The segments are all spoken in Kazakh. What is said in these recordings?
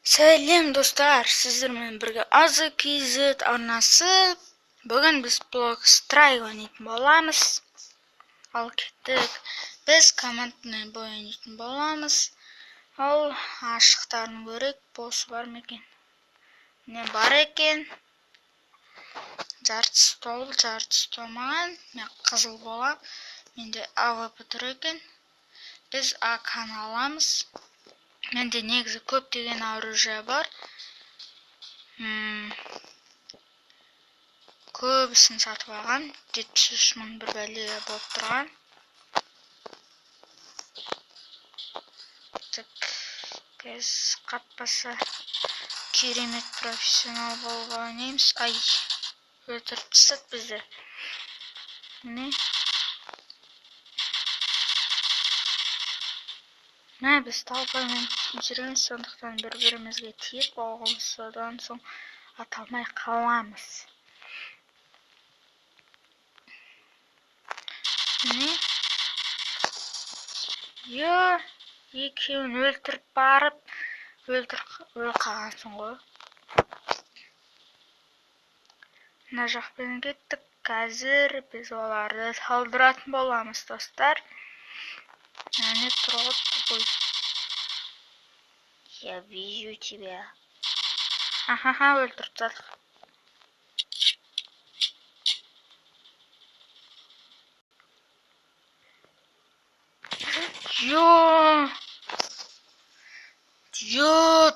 Сәлем достар, сіздермен бірге AZKZ арнасы. Бүгін біз блок страйк ойнайтын боламыз. Ал кеттік. Біз командный бой ойнайтын боламыз. Ал ашықтарын көрек, боссы бар ма екен? Не бар екен? Жартысы толы, жартысы толмаған. Мен қызыл болам. Менде АВП тұр екен. Біз АК-ны аламыз. Менде негізі көптеген оружие бар. Көбісін сатып алған. 73 мың бір бәле болып тұрған. Біз қатпаса керемет профессионал болуға ойнаймыз. Ай, өлтіріп тастады бізді. Міне. Біз талпаймен жүреміз, сондықтан бір-бірімізге тиіп болғымыз, содан соң аталмай қаламыз. Міне. Екеуін өлтіріп барып, өл қалғансың ғой. Мына жақпен кеттік. Қазір біз оларды талдыратын боламыз, достар. Әне тұрғытты ғой. Я вижу тебя. Ахаха, өлтіріп тастадық.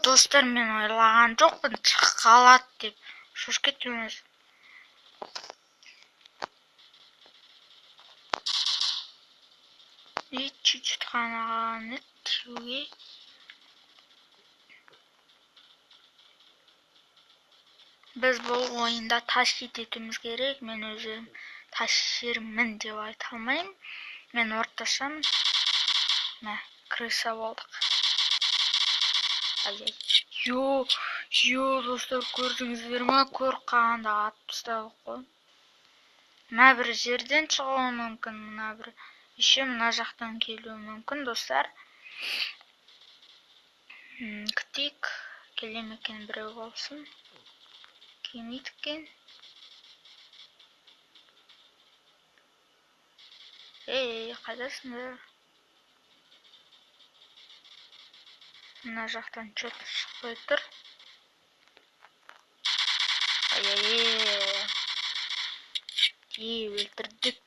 Достар, мен ойлаған жоқпын қалады деп. Шош кеттіңіз. Чуть-чуть қана қалған еді. Біз бұл ойында ташкент етуіміз керек. Мен өзім ташермін деп айта алмаймын. Мен орташамын. Крыса болдық. Ай-ай. Достар, көрдіңіздер ма? Көріп қалғанда атып тастадық қой. Мына бір жерден шығуы мүмкін, мына бір еще мына жақтан келуі мүмкін, достар. Күтейік. Келем екен біреу болсын. Келмейді екен. Қайдасыңдар? Мына жақтан что-то шықпай тұр. Өлтірдік.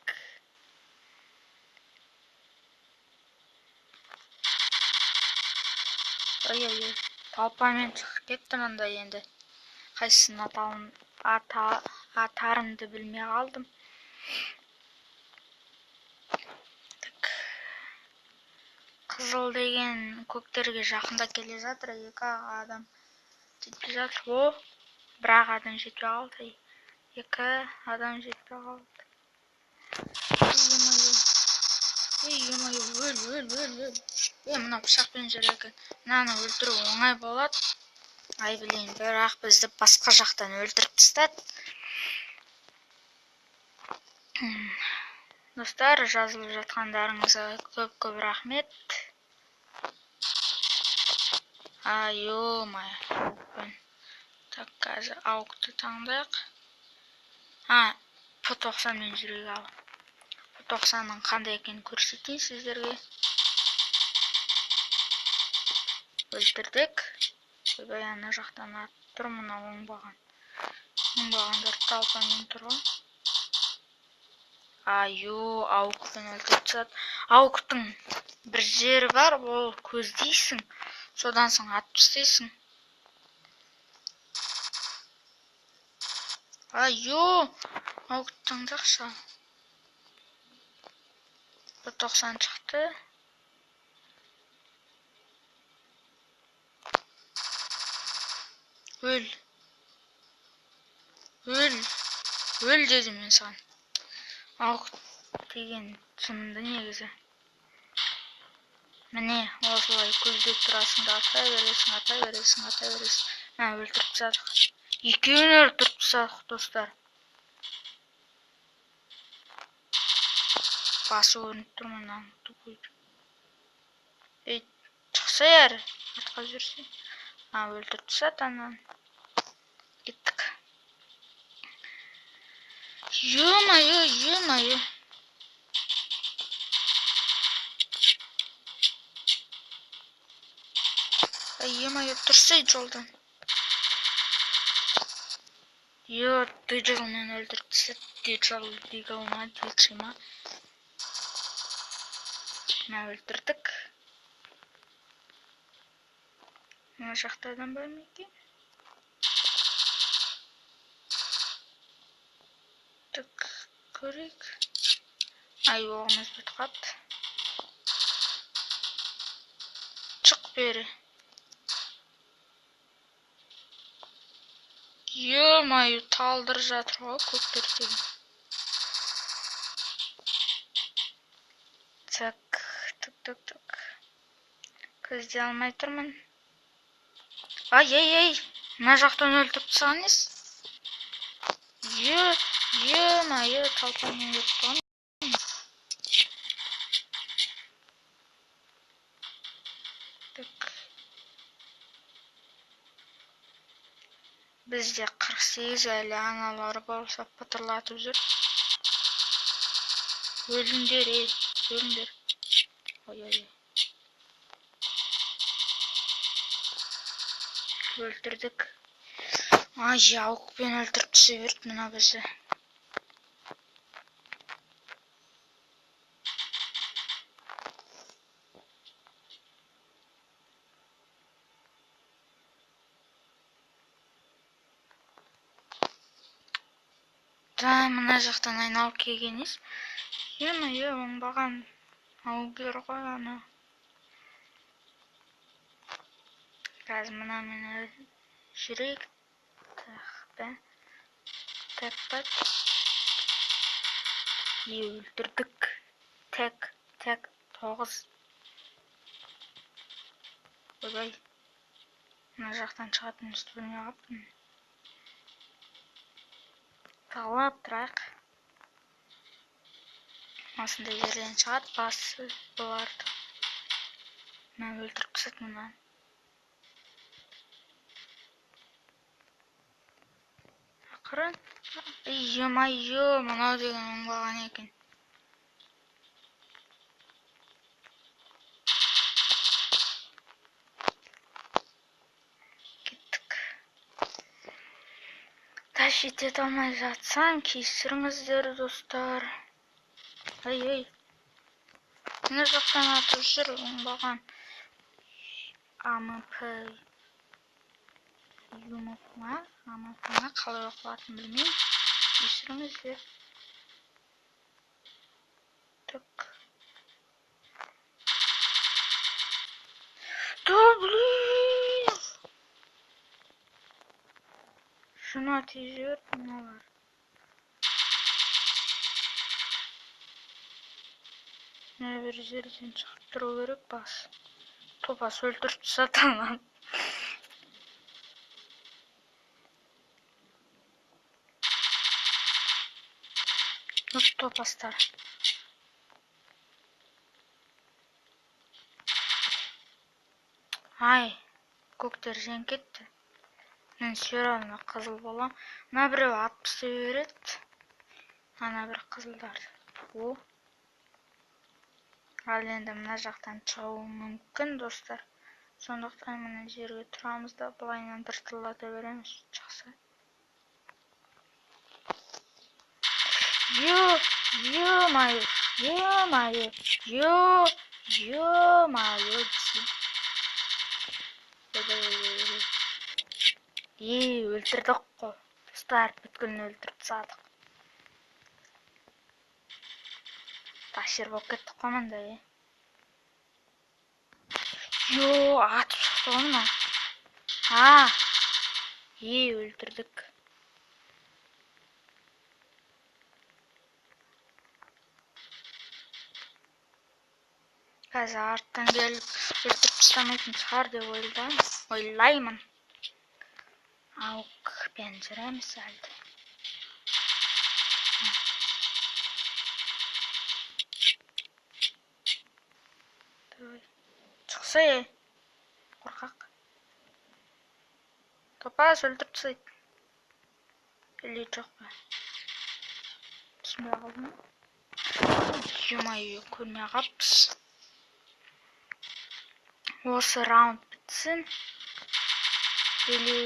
Талпамен шығып кетті мында енді. Қайсысын атарымды білмей қалдым. Қызыл деген көктерге жақында келе жатыр. Екі адам жетпей жатыр. Бірақ адам жетпей қалды. Екі адам жетпей қалды. Өл. Мына пышақпен жүр екен. Мынаны өлтіру оңай болады. Ай білейін, бірақ бізді басқа жақтан өлтіріп тастады. Достар, жазылып жатқандарыңызға көп рахмет. Ай-ой-май. Так, қазір ауқты таңдайық. P90 мен жүрек алып. P90-ның қандай екен көрсетейін сіздерге. Өлтірдік. Көбей ана жақтан атып тұр, мұна оңбаған. Оңбағандар талпамен тұрған. Ауқпен өлтіріп тастады. Ауқтың бір жері бар, ол көздейсің. Содан соң атып тастайсың. Ауқты таңдақша. P90 шықты. Өл дедім мен саған. Ауқт деген жынды негізі. Міне, осылай көздеп тұрасың да атай бересің. Өлтіріп тастадық. Екеуін өлтіріп тастадық, достар. Басы өрініп тұр мұнан. Шықса әрі. Атқа жүрсе. Öldürdü zaten. Gittik. Yığmayı. Yığmayı dursaydı yoldan. Yo, Digital'ın öldürdü. Digital'ına Digital'ına. Ne öldürdük? Ne şahtadan bölmeyi ki? Tık, kırık. Ay yoğumuz bir kat. Çık beri. Yığmayı taldır жатыр ғой көктерден. Так. Көзде алмай тұрмын. Ай. Мына жақтан өлтіріп тастаған несі? Ё-моё, талпанмен кетіп қалған. Так. Бізде 48 әлі аналары болса пытырлатып жүр. Өліңдер, өліңдер. Ой. Өлтірдік. Ай, жауықпен өлтіріп түсе берді мына бізді. Да, мына жақтан айналып келгеніз. Ё-моё, оңбаған аугер ғой ана. Қазір мына мені жүрек. Так. Өлтірдік. Так, 9. Ойбай. Мына жақтан шығатын үстіне қаптым. Талап тұрайық. Осындай жерден шығады басы бұларды. Мен өлтіріп кісет мұнан. Ақырын. Ё-моё, мынау деген оңбаған екен. Кеттік. Тащить ете алмай жатсам, кешіріңіздер достар. Ай. Мына жақтан атып жүр оңбаған. АМП. АМП-ны қалай оқылатынын білмеймін. Кешіріңіздер. Так. Да, блин! Шына тежер мыналар. Мына бір жерден шығып тұру керек бас. Топас өлтіріп тастаған. Осы топастар. Ай, көктер жен кетті. Мен сүйералына қызыл болам. Мына біреу атып істей береді. Ана бір қызылдарды. О. Ал енді мына жақтан шығуы мүмкін достар. Сондықтан мына жерге тұрамыз да былайынан тыртылдата береміз. Жақсы. Ё-моё. Өлтірдік қой. Достар, бүткілін өлтіріп тастадық. Ташыр болып кеттік қой мында. Атып шықты ғой мына. Өлтірдік. Қазір арттан келіп өлтіріп тастамайтын шығар деп ойлаймын. Ауықпен жүреміз әлді. Шықса қорқақ. Топас өлтіріп тастайды. Или жоқ па? Түсінбей қалдым. Ё-моё, көрмей қаппыз. Осы раунд бітсін. Или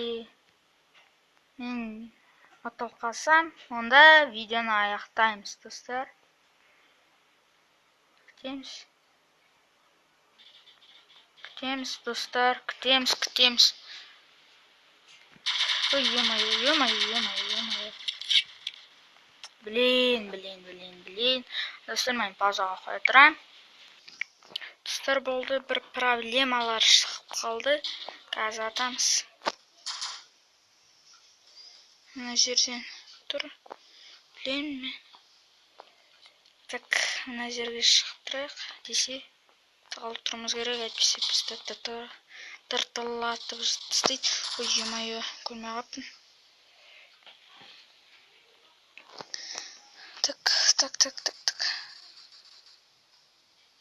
мен ұтылып қалсам, онда видеоны аяқтаймыз, достар. Күтеміз, достар, күтеміз. Ой, ё-моё. Блин. Достар, мен паузаға қоя тұрайын. Достар, болды, бір проблемалар шығып қалды. Қазір атамыз. Мына жерден тұр. Блин, мен. Так, мына жерге шығып тұрайық. Десе, тығылып тұрмыз керек, әйтпесе бізді тыртылатып тастайды. Ой, ё-моё, көрмей қаптым. Так.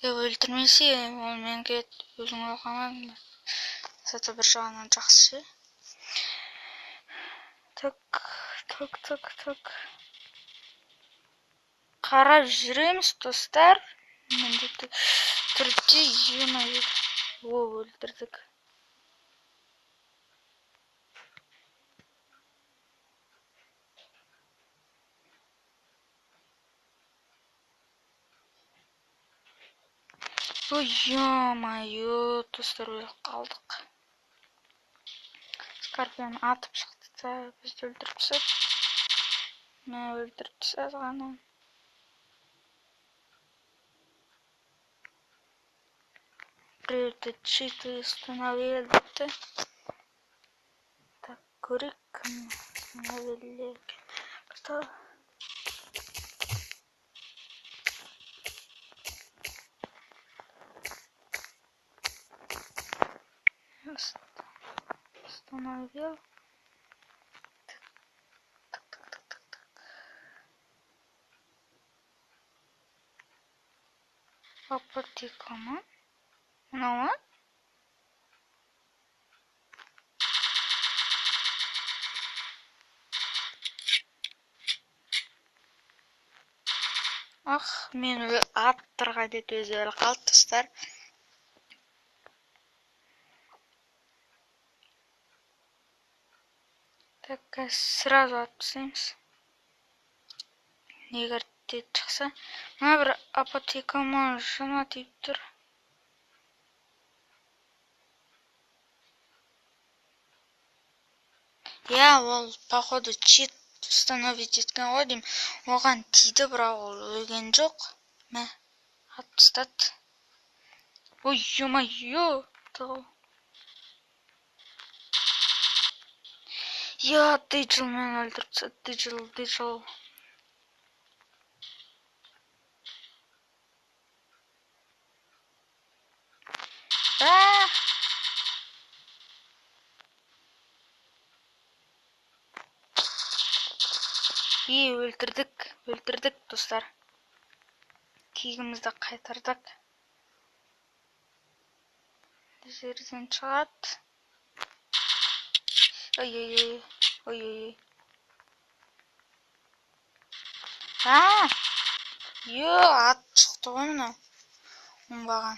Өлтірмесе, ол мен кет, өзің оқамадың ба? Зато бір жағынан жақсы. Так. Қарап жүреміз, достар. Міндетті түрде, ё-моё. Өлтірдік. Ой, ё-моё, достар, өліп қалдық. Скорпион атып шықты да, бізді өлтіріп тастады. Мен өлтіріп тастады ғана. Біреуді читы установил депті. Так, көрейік кім установил. Кто? Установил. Так. Апотека ма? Мынау ма? Мен аттырға деді өзі өлі қалды, достар. Так, сразу атпысаймыз. Егер дед шықса. Мына бір апотекама жана тиіп тұр. Ол, походу, чит установить еткен ғой дейм. Оған тиді, бірақ ол өлген жоқ. Мә, атып тастады. Ой, ё-моё. Диджел мен өлтіріп тастады. Диджел. Өлтірдік, достар. Кегімізді қайтардық. Жерден шығады. Ой. Ат шықты ғой мынау. Оңбаған.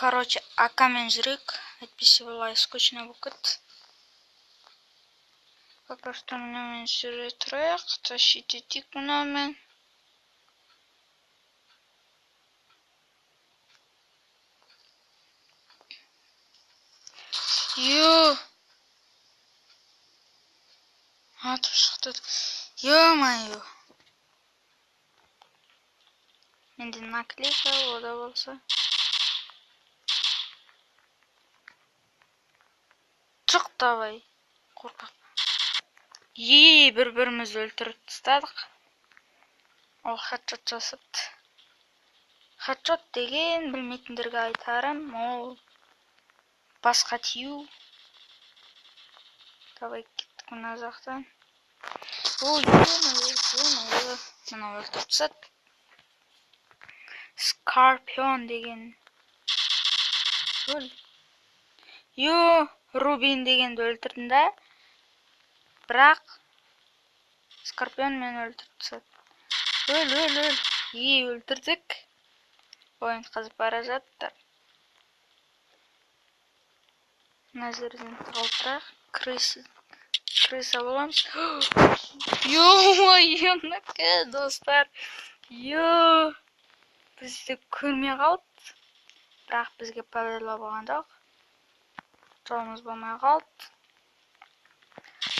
Короче, акамен жүрек. Әйтпесе олай скучно болып кетті. Пока что мынамен жүре тұрайық. Тащить етейік мынаумен. Атып шықты. Ё-моё. Менде наклейка, ода болса. Шық давай. Қорқақ. Бір-біріміз өлтіріп тастадық. Ол хедшот жасыпты. Хедшот деген білмейтіндерге айтарым. Ол басқа тию. Давай кеттік мына жақтан. Ой, ё-моё. Мына өлтіріп тастады. Скорпион деген. Өл. Рубин дегенді өлтірдім да. Бірақ Скорпион мені өлтіріп тастады. Өл. Өлтірдік. Ойын қызып бара жатты. Мына жерден тығылтырақ. Крыса боламыз. Ё-мо-ё, достар. Бізді көрмей қалды. Бірақ бізге пәлелі болған жоқ. Жолымыз болмай қалды.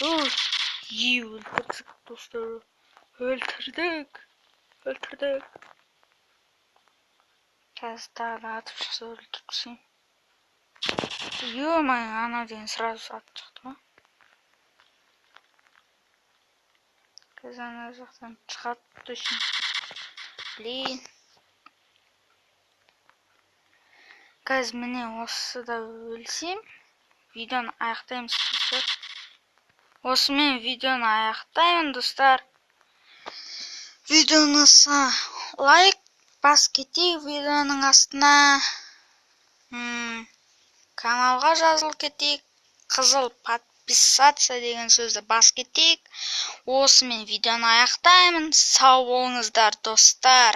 Өлтірдік, достар. Өлтірдік. Қазір тағы да атып шықса өлтіріп тастайын. Ё-моё, ана деген сразу атып шықты ма? Қазір ана жақтан шығады точно. Блин. Қазір міне осыда өлсем, видеоны аяқтаймыз, достар. Осымен видеоны аяқтаймын, достар. Видеоны лайк бас кетейік видеоның астына. Каналға жазылып кетейік. Қызыл подписаться деген сөзді бас кетейік. Осымен видеоны аяқтаймын. Сау болыңыздар, достар.